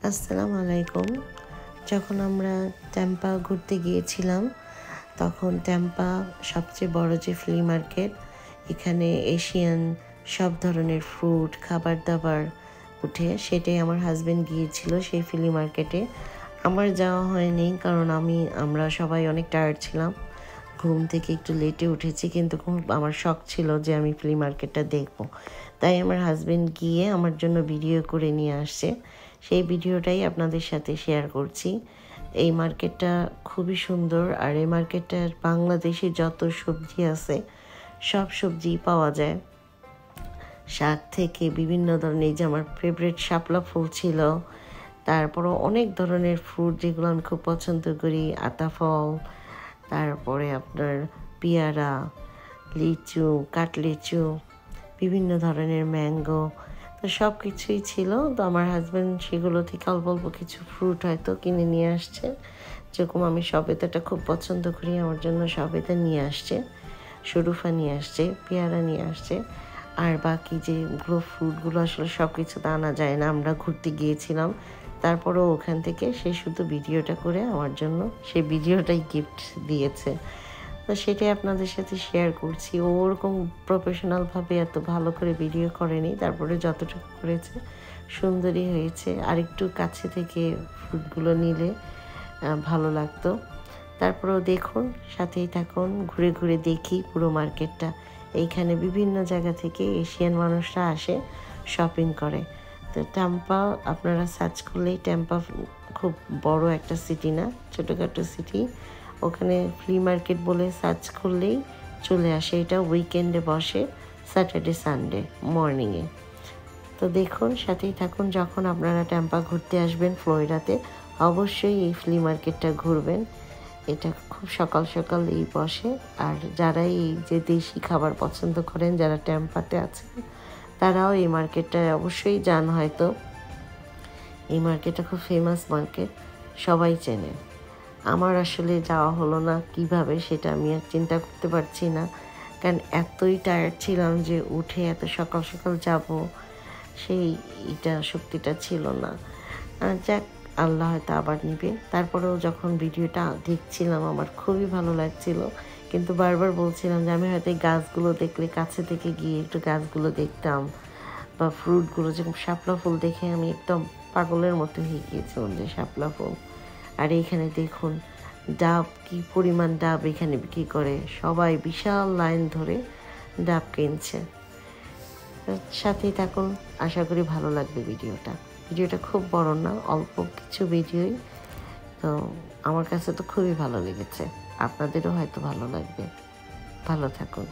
আসসালামু আলাইকুম। যখন আমরা ট্যাম্পা ঘুরতে গিয়েছিলাম তখন ট্যাম্পা সবচেয়ে বড় যে ফ্লি মার্কেট, এখানে এশিয়ান সব ধরনের ফ্রুট খাবার দাবার উঠে, সেটাই আমার হাজব্যান্ড গিয়েছিল সেই ফ্লি মার্কেটে। আমার যাওয়া হয়নি কারণ আমরা সবাই অনেক টায়ার্ড ছিলাম, ঘুম থেকে একটু লেটে উঠেছি, কিন্তু খুব আমার শখ ছিল যে আমি ফ্লি মার্কেটটা দেখব। তাই আমার হাজব্যান্ড গিয়ে আমার জন্য ভিডিও করে নিয়ে আসছে, সেই ভিডিওটাই আপনাদের সাথে শেয়ার করছি। এই মার্কেটটা খুবই সুন্দর, আর এই মার্কেটটার বাংলাদেশে যত সবজি আছে সব সবজি পাওয়া যায়, শাক থেকে বিভিন্ন ধরনের। যে আমার ফেভারিট শাপলা ফুল ছিল, তারপরও অনেক ধরনের ফ্রুট যেগুলো আমি খুব পছন্দ করি, আতা ফল, তারপরে আপনার পেয়ারা, লিচু, কাঠলিচু, বিভিন্ন ধরনের ম্যাঙ্গো, তো সব কিছুই ছিল। তো আমার হাজব্যান্ড সেগুলো থেকে অল্প অল্প কিছু ফ্রুট হয়তো কিনে নিয়ে আসছে। যেরকম আমি সবেদাটা খুব পছন্দ করি, আমার জন্য সবেদা নিয়ে আসছে, শরুফা নিয়ে আসছে, পেয়ারা নিয়ে আসছে। আর বাকি যেগুলো ফ্রুটগুলো আসলে সব কিছু তো আনা যায় না, আমরা ঘুরতে গিয়েছিলাম, তারপরেও ওখান থেকে সে শুধু ভিডিওটা করে আমার জন্য সেই ভিডিওটাই গিফট দিয়েছে। তো সেটাই আপনাদের সাথে শেয়ার করছি। ও ওরকম প্রফেশনালভাবে এত ভালো করে ভিডিও করেনি, তারপরে যতটুকু করেছে সুন্দরই হয়েছে। আর একটু কাছে থেকে ফ্রুটগুলো নিলে ভালো লাগতো। তারপরেও দেখুন, সাথেই থাকুন, ঘুরে ঘুরে দেখি পুরো মার্কেটটা। এইখানে বিভিন্ন জায়গা থেকে এশিয়ান মানুষরা আসে, শপিং করে। তো ট্যাম্পা আপনারা সার্চ করলেই, ট্যাম্পা খুব বড় একটা সিটি না, ছোটোখাটো সিটি, ওখানে ফ্লি মার্কেট বলে সার্চ করলেই চলে আসে। এটা উইকেন্ডে বসে, স্যাটারডে সানডে মর্নিংয়ে। তো দেখুন, সাথেই থাকুন। যখন আপনারা ট্যাম্পা ঘুরতে আসবেন ফ্লোরিডাতে, অবশ্যই এই ফ্লি মার্কেটটা ঘুরবেন। এটা খুব সকাল সকাল এই বসে। আর যারা এই যে দেশি খাবার পছন্দ করেন, যারা ট্যাম্পাতে আছেন, তারাও এই মার্কেটটায় অবশ্যই যান। হয়তো এই মার্কেটটা খুব ফেমাস মার্কেট, সবাই চেনে। আমার আসলে যাওয়া হলো না, কিভাবে সেটা আমি আর চিন্তা করতে পারছি না, কারণ এতই টায়ার্ড ছিলাম যে উঠে এত সকাল সকাল যাব, এটা শক্তিটা ছিল না। যাক, আল্লাহ হয়তো আবার নিবে। তারপরেও যখন ভিডিওটা দেখছিলাম আমার খুবই ভালো লাগছিল, কিন্তু বারবার বলছিলাম যে আমি হয়তো এই গাছগুলো দেখলে কাছে থেকে গিয়ে একটু গাছগুলো দেখতাম, বা ফ্রুটগুলো, যেরকম শাপলা ফুল দেখে আমি একদম পাগলের মতো হয়ে গিয়েছিলাম যে শাপলা ফুল। আর এইখানে দেখুন ডাব, কি পরিমাণ ডাব এখানে বিক্রি করে, সবাই বিশাল লাইন ধরে ডাব কিনছে। সাথেই থাকুন, আশা করি ভালো লাগবে ভিডিওটা খুব বড় না, অল্প কিছু ভিডিওই, তো আমার কাছে তো খুবই ভালো লেগেছে, আপনাদেরও হয়তো ভালো লাগবে। ভালো থাকুন।